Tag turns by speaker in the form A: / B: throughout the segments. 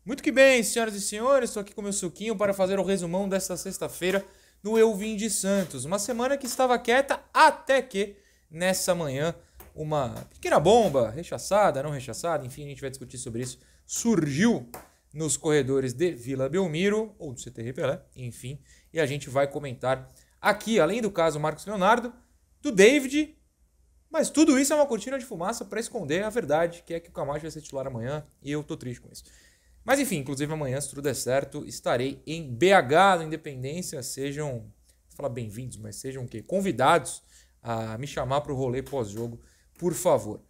A: Muito que bem, senhoras e senhores, estou aqui com meu suquinho para fazer o resumão desta sexta-feira no Eu Vim de Santos. Uma semana que estava quieta até que, nessa manhã, uma pequena bomba, rechaçada, não rechaçada, enfim, a gente vai discutir sobre isso, surgiu nos corredores de Vila Belmiro, ou do CT Pelé, enfim, e a gente vai comentar aqui, além do caso Marcos Leonardo, do David, mas tudo isso é uma cortina de fumaça para esconder a verdade, que é que o Camacho vai ser titular amanhã, e eu tô triste com isso. Mas enfim, inclusive amanhã, se tudo der certo, estarei em BH, na Independência. Sejam, vou falar bem-vindos, mas sejam o quê? Convidados a me chamar para o rolê pós-jogo, por favor.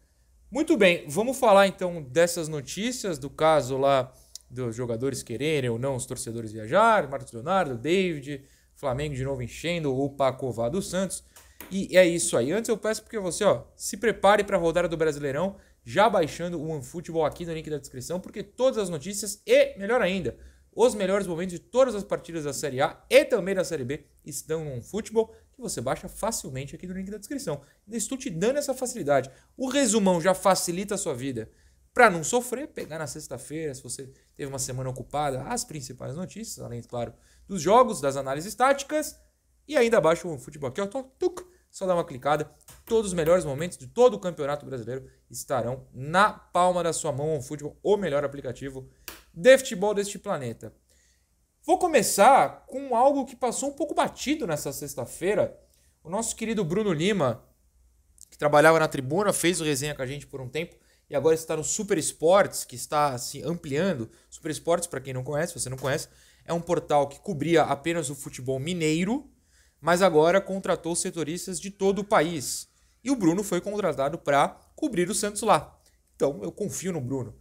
A: Muito bem, vamos falar então dessas notícias, do caso lá dos jogadores quererem ou não os torcedores viajar, Marcos Leonardo, David, Flamengo de novo enchendo o Pacová do Santos. E é isso aí. Antes eu peço porque você, se prepare para a rodada do Brasileirão, já baixando o OneFootball aqui no link da descrição, porque todas as notícias e, melhor ainda, os melhores momentos de todas as partidas da Série A e também da Série B estão no OneFootball, que você baixa facilmente aqui no link da descrição. Estou te dando essa facilidade. O resumão já facilita a sua vida. Para não sofrer, pegar na sexta-feira, se você teve uma semana ocupada, as principais notícias, além, claro, dos jogos, das análises táticas, e ainda baixa o OneFootball aqui, só dá uma clicada. Todos os melhores momentos de todo o Campeonato Brasileiro estarão na palma da sua mão. O OneFootball, o melhor aplicativo de futebol deste planeta. Vou começar com algo que passou um pouco batido nessa sexta-feira. O nosso querido Bruno Lima, que trabalhava na Tribuna, fez o resenha com a gente por um tempo e agora está no Super Esportes, que está se ampliando. Super Esportes, para quem não conhece, se você não conhece, é um portal que cobria apenas o futebol mineiro, mas agora contratou setoristas de todo o país. E o Bruno foi contratado para cobrir o Santos lá. Então, eu confio no Bruno.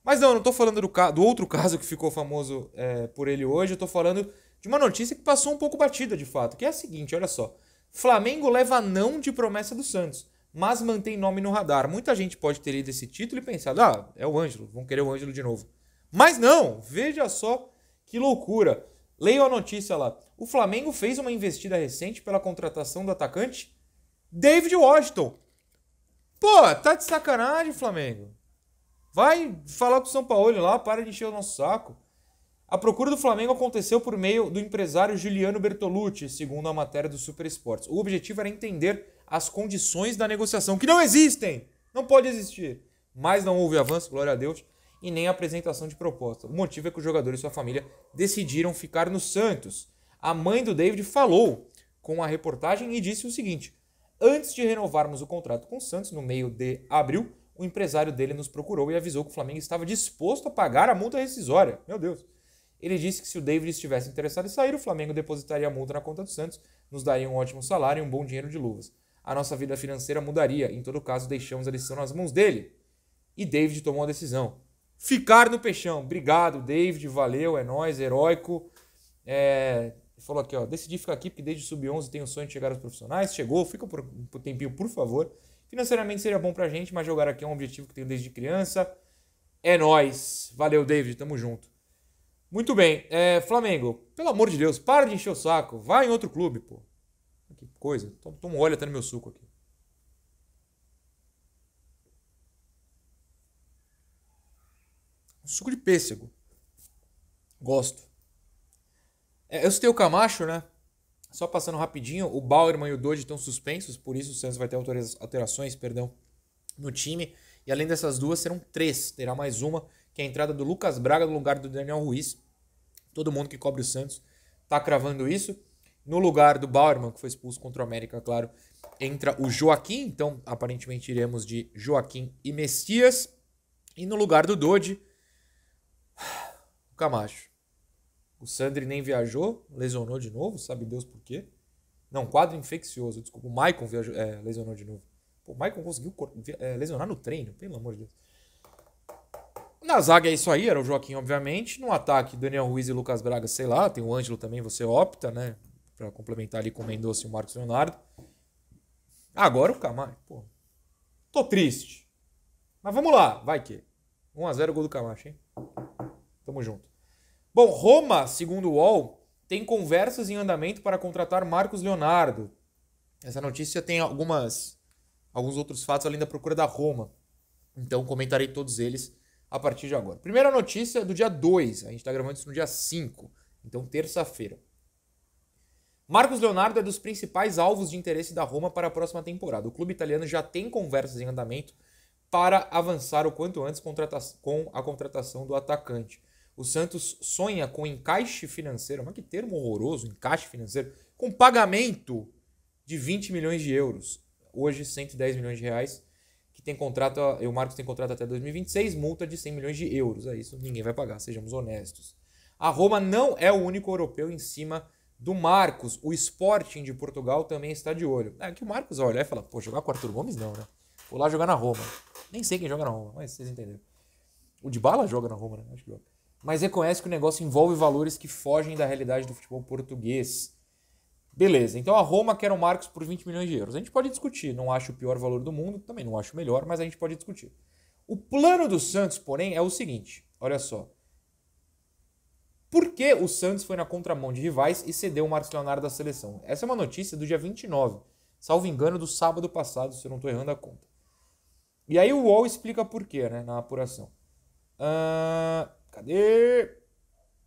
A: Mas não estou falando do outro caso que ficou famoso por ele hoje. Eu estou falando de uma notícia que passou um pouco batida, de fato. Que é a seguinte, olha só. Flamengo leva não de promessa do Santos, mas mantém nome no radar. Muita gente pode ter lido esse título e pensado, é o Ângelo, vão querer o Ângelo de novo. Mas não, veja só que loucura. Leia a notícia lá. O Flamengo fez uma investida recente pela contratação do atacante David Washington. Pô, tá de sacanagem, Flamengo. Vai falar com o São Paulo lá, para de encher o nosso saco. A procura do Flamengo aconteceu por meio do empresário Giuliano Bertolucci, segundo a matéria do Super Esportes. O objetivo era entender as condições da negociação, que não existem, não pode existir. Mas não houve avanço, glória a Deus, e nem apresentação de proposta. O motivo é que o jogador e sua família decidiram ficar no Santos. A mãe do David falou com a reportagem e disse o seguinte: antes de renovarmos o contrato com o Santos, no meio de abril, o empresário dele nos procurou e avisou que o Flamengo estava disposto a pagar a multa rescisória. Meu Deus. Ele disse que se o David estivesse interessado em sair, o Flamengo depositaria a multa na conta do Santos, nos daria um ótimo salário e um bom dinheiro de luvas. A nossa vida financeira mudaria. Em todo caso, deixamos a decisão nas mãos dele. E David tomou a decisão. Ficar no peixão. Obrigado, David. Valeu, é nóis, heróico. Falou aqui, decidi ficar aqui porque desde o Sub-11 tenho o sonho de chegar aos profissionais. Chegou, fica por um tempinho, por favor. Financeiramente seria bom pra gente, mas jogar aqui é um objetivo que tenho desde criança. É nóis. Valeu, David, tamo junto. Muito bem, Flamengo, pelo amor de Deus, para de encher o saco. Vai em outro clube, pô. Que coisa. Toma um óleo até no meu suco aqui. Suco de pêssego. Gosto. Eu citei o Camacho, né? Só passando rapidinho, o Bauerman e o Dodge estão suspensos, por isso o Santos vai ter alterações, no time. E além dessas duas, serão 3. Terá mais uma, que é a entrada do Lucas Braga no lugar do Daniel Ruiz. Todo mundo que cobre o Santos tá cravando isso. No lugar do Bauerman, que foi expulso contra o América, claro, entra o Joaquim. Então, aparentemente, iremos de Joaquim e Messias. E no lugar do Dodge, o Camacho. O Sandri nem viajou, lesionou de novo, sabe Deus por quê. Não, quadro infeccioso, desculpa. O Maicon lesionou de novo. Pô, o Maicon conseguiu lesionar no treino, pelo amor de Deus. Na zaga é isso aí, era o Joaquim, obviamente. No ataque, Daniel Ruiz e Lucas Braga, sei lá. Tem o Ângelo também, você opta, né? Pra complementar ali com o Mendonça e o Marcos Leonardo. Agora o Camacho, pô. Tô triste. Mas vamos lá, vai que. 1-0 gol do Camacho, hein? Tamo junto. Bom, Roma, segundo o UOL, tem conversas em andamento para contratar Marcos Leonardo. Essa notícia tem alguns outros fatos além da procura da Roma. Então comentarei todos eles a partir de agora. Primeira notícia do dia 2, a gente está gravando isso no dia 5, então terça-feira. Marcos Leonardo é dos principais alvos de interesse da Roma para a próxima temporada. O clube italiano já tem conversas em andamento para avançar o quanto antes com a contratação do atacante. O Santos sonha com encaixe financeiro, mas que termo horroroso, encaixe financeiro, com pagamento de 20 milhões de euros. Hoje, 110 milhões de reais, que tem contrato, o Marcos tem contrato até 2026, multa de 100 milhões de euros. É isso, ninguém vai pagar, sejamos honestos. A Roma não é o único europeu em cima do Marcos. O Sporting de Portugal também está de olho. É que o Marcos vai olhar e fala, pô, jogar com o Arthur Gomes não, né? Vou lá jogar na Roma. Nem sei quem joga na Roma, mas vocês entenderam. O Dybala joga na Roma, né? Acho que joga. Mas reconhece que o negócio envolve valores que fogem da realidade do futebol português. Beleza, então a Roma quer o Marcos por 20 milhões de euros. A gente pode discutir, não acho o pior valor do mundo, também não acho o melhor, mas a gente pode discutir. O plano do Santos, porém, é o seguinte, olha só. Por que o Santos foi na contramão de rivais e cedeu o Marcos Leonardo da seleção? Essa é uma notícia do dia 29, salvo engano, do sábado passado, se eu não estou errando a conta. E aí o UOL explica por quê, né, na apuração. Cadê?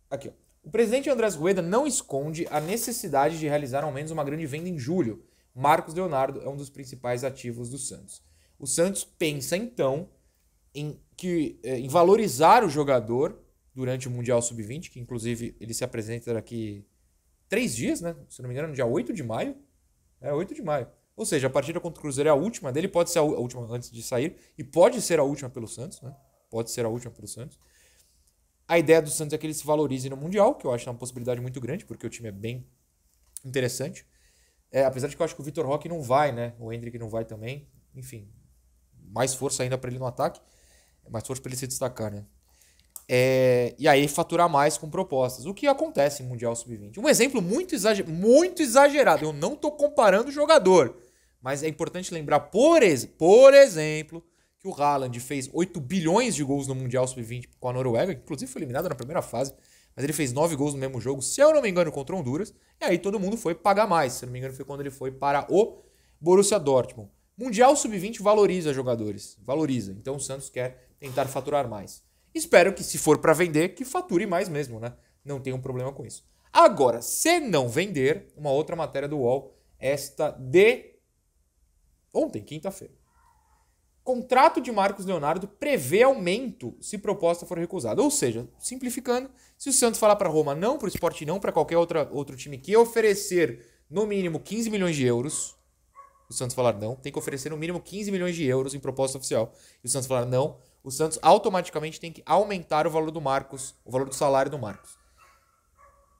A: Aqui, ó. O presidente Andrés Rueda não esconde a necessidade de realizar ao menos uma grande venda em julho. Marcos Leonardo é um dos principais ativos do Santos. O Santos pensa, então, em valorizar o jogador durante o Mundial Sub-20, que inclusive ele se apresenta daqui 3 dias, né? Se não me engano, no dia 8 de maio. É, 8 de maio. Ou seja, a partida contra o Cruzeiro é a última dele, pode ser a última antes de sair, e pode ser a última pelo Santos, né? Pode ser a última pelo Santos. A ideia do Santos é que ele se valorize no Mundial, que eu acho uma possibilidade muito grande, porque o time é bem interessante. Apesar de que eu acho que o Vitor Roque não vai, né? O Hendrick não vai também. Enfim, mais força ainda para ele no ataque. Mais força para ele se destacar, né? E aí faturar mais com propostas. O que acontece em Mundial Sub-20. Um exemplo muito exagerado. Eu não estou comparando o jogador. Mas é importante lembrar, por exemplo, que o Haaland fez 8 bilhões de gols no Mundial Sub-20 com a Noruega. Inclusive foi eliminado na primeira fase. Mas ele fez 9 gols no mesmo jogo, se eu não me engano, contra Honduras. E aí todo mundo foi pagar mais. Se eu não me engano, foi quando ele foi para o Borussia Dortmund. Mundial Sub-20 valoriza jogadores. Valoriza. Então o Santos quer tentar faturar mais. Espero que, se for para vender, que fature mais mesmo, né? Não tem um problema com isso. Agora, se não vender, uma outra matéria do UOL, esta de ontem, quinta-feira. Contrato de Marcos Leonardo prevê aumento se proposta for recusada. Ou seja, simplificando, se o Santos falar para Roma não, para o Sport não, para qualquer outro time que oferecer no mínimo 15 milhões de euros, o Santos falar não, tem que oferecer no mínimo 15 milhões de euros em proposta oficial. E o Santos falar não, o Santos automaticamente tem que aumentar o valor do Marcos, o valor do salário do Marcos.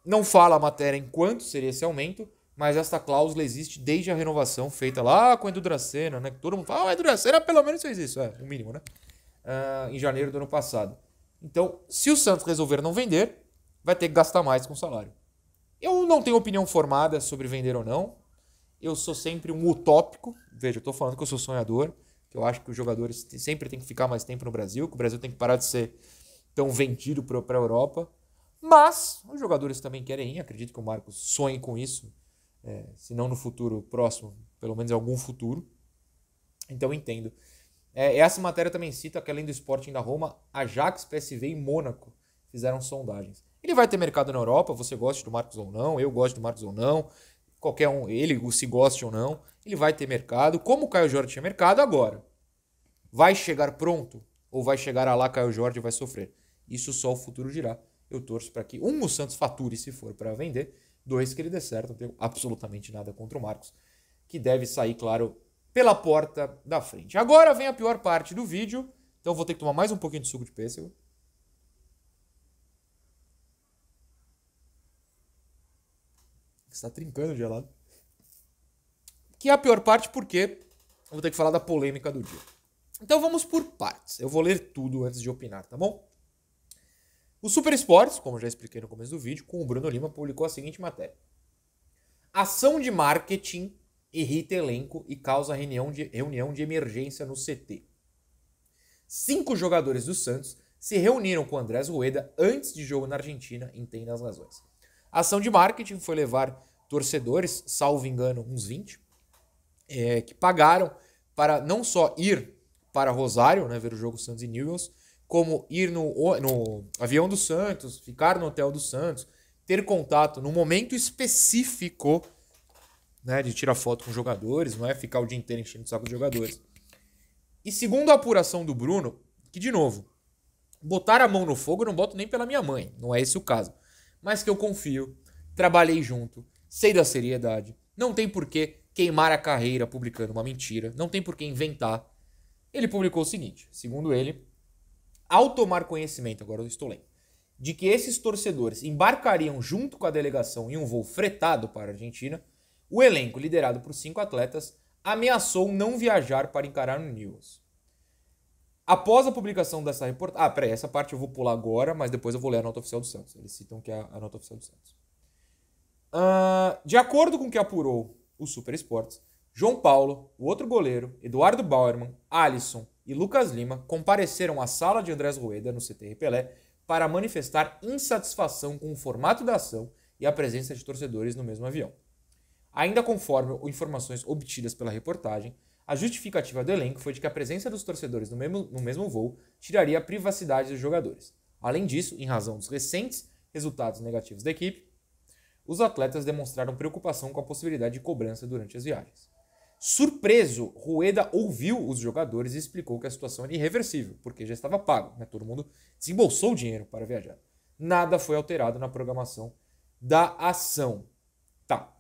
A: Não fala a matéria em quanto seria esse aumento, mas esta cláusula existe desde a renovação feita lá com o Edu Dracena, né? Que todo mundo fala, o Edu Dracena pelo menos fez isso, o mínimo, né? Em janeiro do ano passado. Então, se o Santos resolver não vender, vai ter que gastar mais com o salário. Eu não tenho opinião formada sobre vender ou não. Eu sou sempre um utópico. Veja, eu tô falando que eu sou sonhador, que eu acho que os jogadores sempre têm que ficar mais tempo no Brasil, que o Brasil tem que parar de ser tão vendido para a Europa. Mas os jogadores também querem ir, acredito que o Marcos sonhe com isso, se não no futuro próximo, pelo menos em algum futuro. Então eu entendo. Essa matéria também cita que além do Sporting da Roma, Ajax, PSV e Mônaco fizeram sondagens. Ele vai ter mercado na Europa, você gosta do Marcos ou não, eu gosto do Marcos ou não, qualquer um, ele se goste ou não, ele vai ter mercado, como o Caio Jorge tinha mercado agora. Vai chegar pronto ou vai chegar a lá Caio Jorge e vai sofrer? Isso só o futuro dirá. Eu torço para que, o Santos fature se for para vender, 2, que ele dê certo, não tenho absolutamente nada contra o Marcos, que deve sair, claro, pela porta da frente. Agora vem a pior parte do vídeo, então vou ter que tomar mais um pouquinho de suco de pêssego. Está trincando gelado. Que é a pior parte porque eu vou ter que falar da polêmica do dia. Então vamos por partes. Eu vou ler tudo antes de opinar, tá bom? O Super Esportes, como já expliquei no começo do vídeo, com o Bruno Lima, publicou a seguinte matéria. Ação de marketing irrita elenco e causa reunião de emergência no CT. 5 jogadores do Santos se reuniram com Andrés Rueda antes de jogo na Argentina, entenda as razões. A ação de marketing foi levar torcedores, salvo engano, uns 20, que pagaram para não só ir para Rosário, né, ver o jogo Santos e Newell's, como ir no avião do Santos, ficar no hotel do Santos, ter contato no momento específico, né, de tirar foto com jogadores, não é ficar o dia inteiro enchendo o saco de jogadores. E segundo a apuração do Bruno, que de novo, botar a mão no fogo eu não boto nem pela minha mãe, não é esse o caso. Mas que eu confio, trabalhei junto, sei da seriedade, não tem por que queimar a carreira publicando uma mentira, não tem por que inventar. Ele publicou o seguinte, segundo ele, ao tomar conhecimento, agora eu estou lendo, de que esses torcedores embarcariam junto com a delegação em um voo fretado para a Argentina, o elenco, liderado por 5 atletas, ameaçou não viajar para encarar o Newell's. Após a publicação dessa reportagem... peraí, essa parte eu vou pular agora, mas depois eu vou ler a nota oficial do Santos. Eles citam que é a nota oficial do Santos. De acordo com o que apurou o Super Esportes, João Paulo, o outro goleiro, Eduardo Bauerman, Alisson e Lucas Lima compareceram à sala de Andrés Rueda, no CT Pelé, para manifestar insatisfação com o formato da ação e a presença de torcedores no mesmo avião. Ainda conforme informações obtidas pela reportagem, a justificativa do elenco foi de que a presença dos torcedores no mesmo voo tiraria a privacidade dos jogadores. Além disso, em razão dos recentes resultados negativos da equipe, os atletas demonstraram preocupação com a possibilidade de cobrança durante as viagens. Surpreso, Rueda ouviu os jogadores e explicou que a situação era irreversível, porque já estava pago, né? Todo mundo desembolsou o dinheiro para viajar. Nada foi alterado na programação da ação. Tá.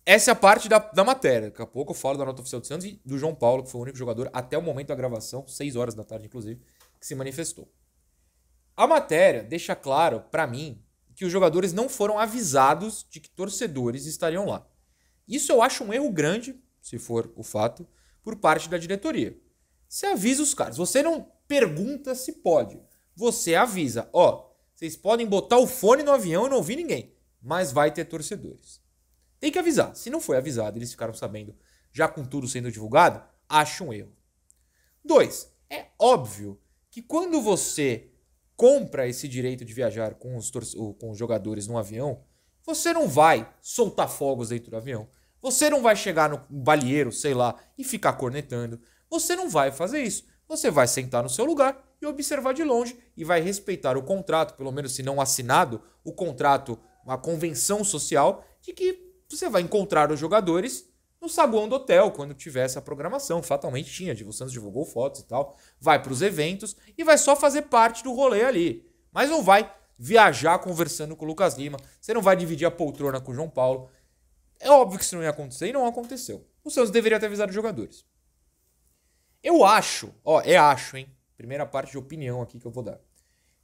A: Essa é a parte da matéria. Daqui a pouco eu falo da nota oficial do Santos e do João Paulo, que foi o único jogador até o momento da gravação, 6 horas da tarde inclusive, que se manifestou. A matéria deixa claro, para mim, que os jogadores não foram avisados de que torcedores estariam lá. Isso eu acho um erro grande, se for o fato, por parte da diretoria. Você avisa os caras. Você não pergunta se pode. Você avisa. Vocês podem botar o fone no avião e não ouvir ninguém, mas vai ter torcedores. Tem que avisar. Se não foi avisado, eles ficaram sabendo, já com tudo sendo divulgado, acho um erro. 2. É óbvio que quando você compra esse direito de viajar com os jogadores no avião, você não vai soltar fogos dentro do avião. Você não vai chegar no balieiro, sei lá, e ficar cornetando. Você não vai fazer isso. Você vai sentar no seu lugar e observar de longe e vai respeitar o contrato, pelo menos se não assinado, o contrato, a convenção social, de que você vai encontrar os jogadores no saguão do hotel, quando tiver essa programação. Fatalmente tinha, o Santos divulgou fotos e tal. Vai para os eventos e vai só fazer parte do rolê ali. Mas não vai viajar conversando com o Lucas Lima. Você não vai dividir a poltrona com o João Paulo. É óbvio que isso não ia acontecer e não aconteceu. O Santos deveria ter avisado os jogadores. Eu acho, hein? Primeira parte de opinião aqui que eu vou dar.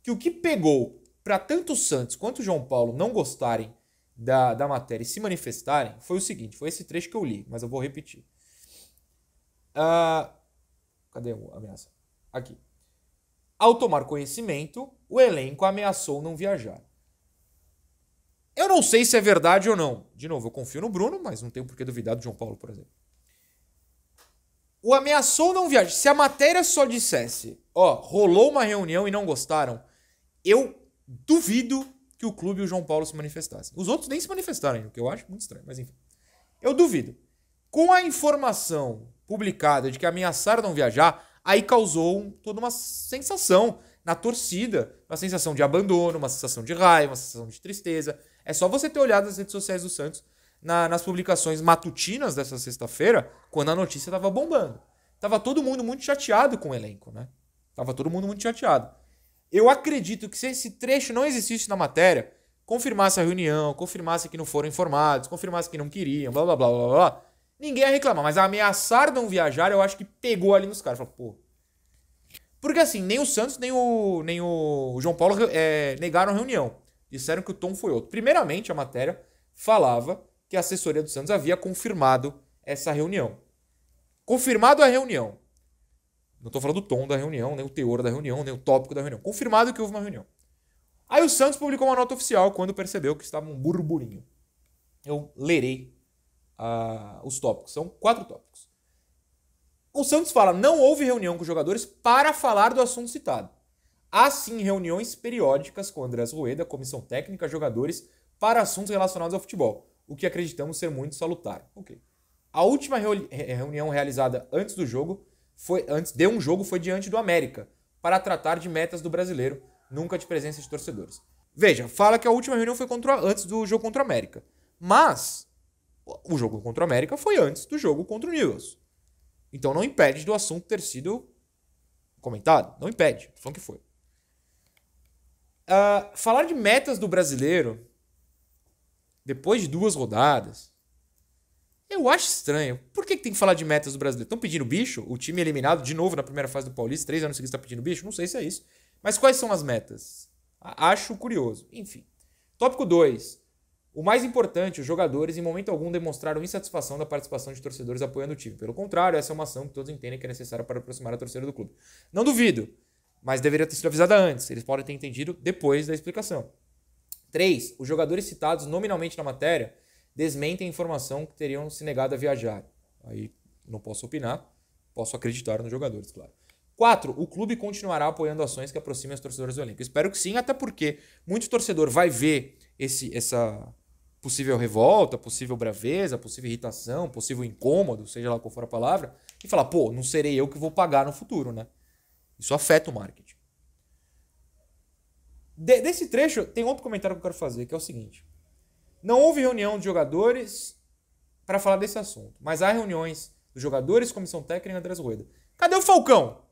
A: Que o que pegou para tanto o Santos quanto o João Paulo não gostarem da matéria e se manifestarem foi o seguinte, foi esse trecho que eu li, mas eu vou repetir. Cadê a ameaça? Aqui. Ao tomar conhecimento, o elenco ameaçou não viajar. Eu não sei se é verdade ou não. De novo, eu confio no Bruno, mas não tenho por que duvidar do João Paulo, por exemplo. O ameaçou não viajar. Se a matéria só dissesse, rolou uma reunião e não gostaram, eu duvido que o clube e o João Paulo se manifestassem. Os outros nem se manifestaram ainda, o que eu acho muito estranho, mas enfim. Eu duvido. Com a informação publicada de que ameaçaram não viajar, aí causou toda uma sensação na torcida, uma sensação de abandono, uma sensação de raiva, uma sensação de tristeza. É só você ter olhado as redes sociais do Santos nas publicações matutinas dessa sexta-feira, quando a notícia estava bombando. Tava todo mundo muito chateado com o elenco, né? Tava todo mundo muito chateado. Eu acredito que se esse trecho não existisse na matéria, confirmasse a reunião, confirmasse que não foram informados, confirmasse que não queriam, blá blá blá blá blá, ninguém ia reclamar. Mas ameaçar não viajar, eu acho que pegou ali nos caras. Falou, pô. Porque assim, nem o Santos, nem o João Paulo negaram a reunião. Disseram que o tom foi outro. Primeiramente, a matéria falava que a assessoria do Santos havia confirmado essa reunião. Confirmado a reunião. Não estou falando do tom da reunião, nem o teor da reunião, nem o tópico da reunião. Confirmado que houve uma reunião. Aí o Santos publicou uma nota oficial quando percebeu que estava um burburinho. Eu lerei os tópicos. São 4 tópicos. O Santos fala, não houve reunião com os jogadores para falar do assunto citado. Há sim reuniões periódicas com Andrés Rueda, comissão técnica, jogadores, para assuntos relacionados ao futebol, o que acreditamos ser muito salutar. Okay. A última reunião realizada antes do jogo, antes de um jogo, foi diante do América, para tratar de metas do brasileiro, nunca de presença de torcedores. Veja, fala que a última reunião foi antes do jogo contra o América. Mas o jogo contra o América foi antes do jogo contra o Newell's. Então não impede do assunto ter sido comentado. Não impede. Tô falando que foi. Falar de metas do brasileiro depois de 2 rodadas, eu acho estranho. Por que tem que falar de metas do brasileiro? Estão pedindo bicho? O time eliminado de novo na primeira fase do Paulista, 3 anos seguidos está pedindo bicho? Não sei se é isso. Mas quais são as metas? Acho curioso. Enfim. Tópico 2. O mais importante, os jogadores em momento algum demonstraram insatisfação da participação de torcedores apoiando o time. Pelo contrário, essa é uma ação que todos entendem que é necessária para aproximar a torcida do clube. Não duvido, mas deveria ter sido avisada antes. Eles podem ter entendido depois da explicação. 3. Os jogadores citados nominalmente na matéria desmentem a informação que teriam se negado a viajar. Aí não posso opinar, posso acreditar nos jogadores, claro. 4. O clube continuará apoiando ações que aproximem os torcedores do elenco. Espero que sim, até porque muito torcedor vai ver essa possível revolta, possível braveza, possível irritação, possível incômodo, seja lá qual for a palavra, e falar, pô, não serei eu que vou pagar no futuro, né? Isso afeta o marketing. Desse trecho, tem outro comentário que eu quero fazer, que é o seguinte. Não houve reunião de jogadores para falar desse assunto, mas há reuniões dos jogadores, comissão técnica e Andrés Rueda. Cadê o Falcão?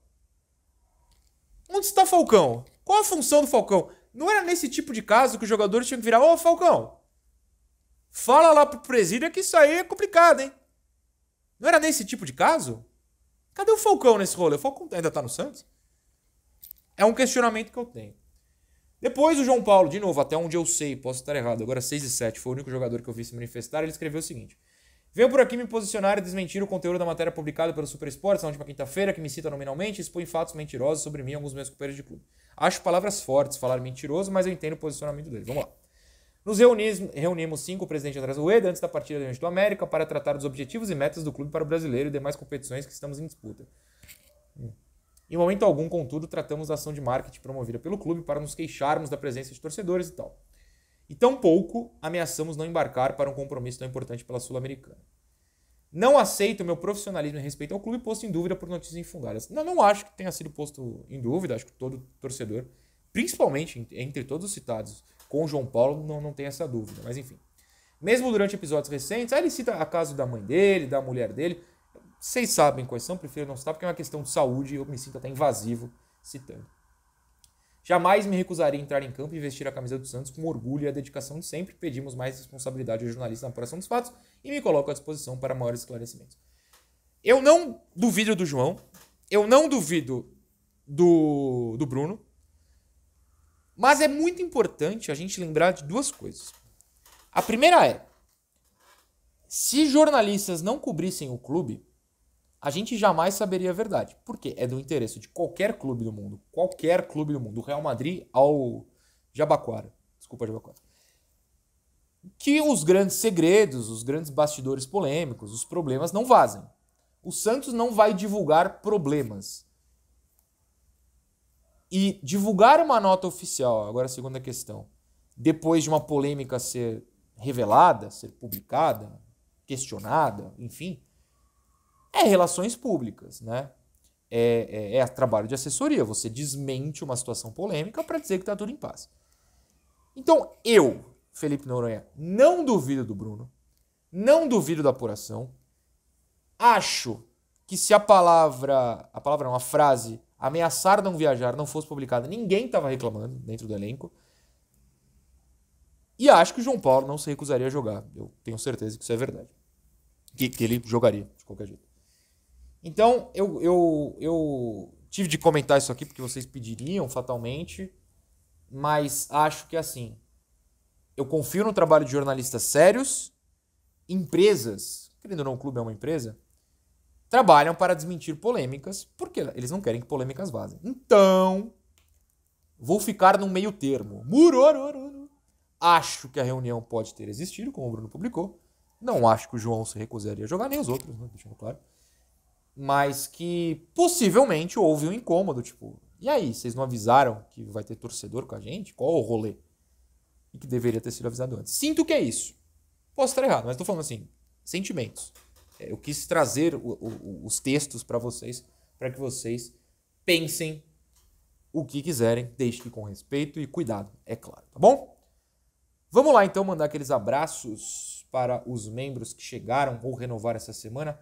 A: Onde está o Falcão? Qual a função do Falcão? Não era nesse tipo de caso que os jogadores tinham que virar, ô Falcão, fala lá pro presídio que isso aí é complicado, hein? Não era nesse tipo de caso? Cadê o Falcão nesse rolê? O Falcão ainda tá no Santos? É um questionamento que eu tenho. Depois o João Paulo, de novo, até onde eu sei, posso estar errado, agora 6-7, foi o único jogador que eu vi se manifestar, ele escreveu o seguinte. Venho por aqui me posicionar e desmentir o conteúdo da matéria publicada pelo Super Esportes na última quinta-feira, que me cita nominalmente e expõe fatos mentirosos sobre mim e alguns meus companheiros de clube. Acho palavras fortes falar mentiroso, mas eu entendo o posicionamento dele. Vamos lá. Nos reunimos sim com o presidente Andrés Rueda antes da partida diante do América para tratar dos objetivos e metas do clube para o brasileiro e demais competições que estamos em disputa. Em momento algum, contudo, tratamos da ação de marketing promovida pelo clube para nos queixarmos da presença de torcedores e tal. E tampouco ameaçamos não embarcar para um compromisso tão importante pela Sul-Americana. Não aceito meu profissionalismo em respeito ao clube posto em dúvida por notícias infundadas. Não acho que tenha sido posto em dúvida, acho que todo torcedor, principalmente entre todos os citados com o João Paulo, não tem essa dúvida, mas enfim. Mesmo durante episódios recentes, aí ele cita a caso da mãe dele, da mulher dele. Vocês sabem quais são, prefiro não citar, porque é uma questão de saúde e eu me sinto até invasivo citando. Jamais me recusaria a entrar em campo e vestir a camisa do Santos com orgulho e a dedicação de sempre. Pedimos mais responsabilidade aos jornalistas na apuração dos fatos e me coloco à disposição para maiores esclarecimentos. Eu não duvido do João, eu não duvido do Bruno, mas é muito importante a gente lembrar de 2 coisas. A primeira é, se jornalistas não cobrissem o clube, a gente jamais saberia a verdade. Porque é do interesse de qualquer clube do mundo, do Real Madrid ao Jabaquara, que os grandes segredos, os grandes bastidores polêmicos, os problemas não vazem. O Santos não vai divulgar problemas. E divulgar uma nota oficial, agora a segunda questão, depois de uma polêmica ser revelada, ser publicada, questionada, enfim, é relações públicas, né? É trabalho de assessoria. Você desmente uma situação polêmica para dizer que está tudo em paz. Então, eu, Felipe Noronha, não duvido do Bruno, não duvido da apuração. Acho que se a frase ameaçar não viajar não fosse publicada, ninguém estava reclamando dentro do elenco. E acho que o João Paulo não se recusaria a jogar. Eu tenho certeza que isso é verdade. Que ele jogaria, de qualquer jeito. Então, eu tive de comentar isso aqui porque vocês pediriam fatalmente, mas acho que assim, eu confio no trabalho de jornalistas sérios, empresas, querendo ou não, o clube é uma empresa, trabalham para desmentir polêmicas, porque eles não querem que polêmicas vazem. Então, vou ficar no meio termo. Acho que a reunião pode ter existido, como o Bruno publicou. Não acho que o João se recusaria a jogar, nem os outros, né? Deixando claro. Mas que possivelmente houve um incômodo, tipo, e aí, vocês não avisaram que vai ter torcedor com a gente? Qual o rolê? E que deveria ter sido avisado antes. Sinto que é isso. Posso estar errado, mas estou falando assim, sentimentos. Eu quis trazer os textos para vocês, para que vocês pensem o que quiserem, desde que com respeito e cuidado, é claro, tá bom? Vamos lá então mandar aqueles abraços para os membros que chegaram ou renovaram essa semana,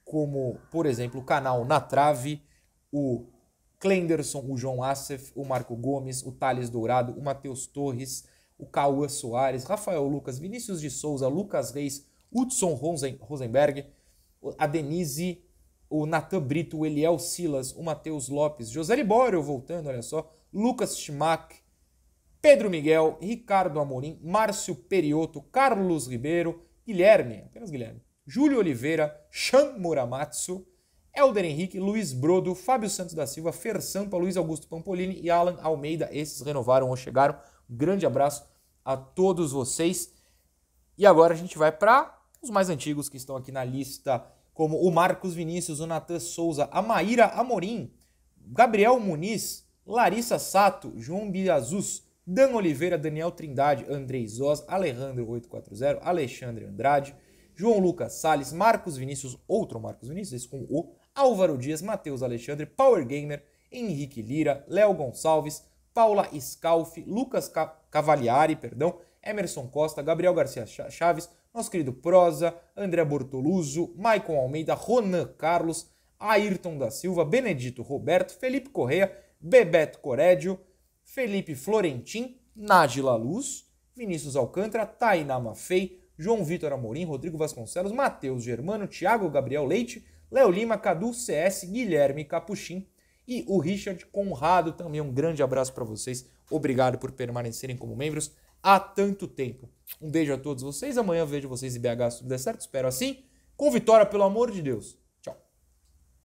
A: como, por exemplo, o canal Na Trave, o Clenderson, o João Assef, o Marco Gomes, o Thales Dourado, o Matheus Torres, o Cauã Soares, Rafael Lucas, Vinícius de Souza, Lucas Reis, Hudson Rosenberg, a Denise, o Natan Brito, o Eliel Silas, o Matheus Lopes, José Libório voltando, olha só, Lucas Schmack, Pedro Miguel, Ricardo Amorim, Márcio Perioto, Carlos Ribeiro, Guilherme, apenas Guilherme, Júlio Oliveira, Shan Muramatsu, Helder Henrique, Luiz Brodo, Fábio Santos da Silva, Fer Sampa, Luiz Augusto Pampolini e Alan Almeida. Esses renovaram ou chegaram. Um grande abraço a todos vocês. E agora a gente vai para os mais antigos que estão aqui na lista, como o Marcos Vinícius, o Natan Souza, a Maíra Amorim, Gabriel Muniz, Larissa Sato, João Biazus, Dan Oliveira, Daniel Trindade, Andrei Zoz, Alejandro 840, Alexandre Andrade, João Lucas Salles, Marcos Vinícius, outro Marcos Vinícius, esse com o Álvaro Dias, Matheus Alexandre, Power Gamer, Henrique Lira, Léo Gonçalves, Paula Scalfi, Lucas Cavaliari, Emerson Costa, Gabriel Garcia Chaves, nosso querido Prosa, André Bortoluso, Maicon Almeida, Ronan Carlos, Ayrton da Silva, Benedito Roberto, Felipe Correia, Bebeto Corédio, Felipe Florentin, Nájila Luz, Vinícius Alcântara, Tainá Mafei, João Vitor Amorim, Rodrigo Vasconcelos, Matheus Germano, Thiago Gabriel Leite, Léo Lima, Cadu CS, Guilherme Capuchin e o Richard Conrado também. Um grande abraço para vocês. Obrigado por permanecerem como membros há tanto tempo. Um beijo a todos vocês. Amanhã eu vejo vocês em BH se tudo der certo. Espero assim. Com vitória, pelo amor de Deus.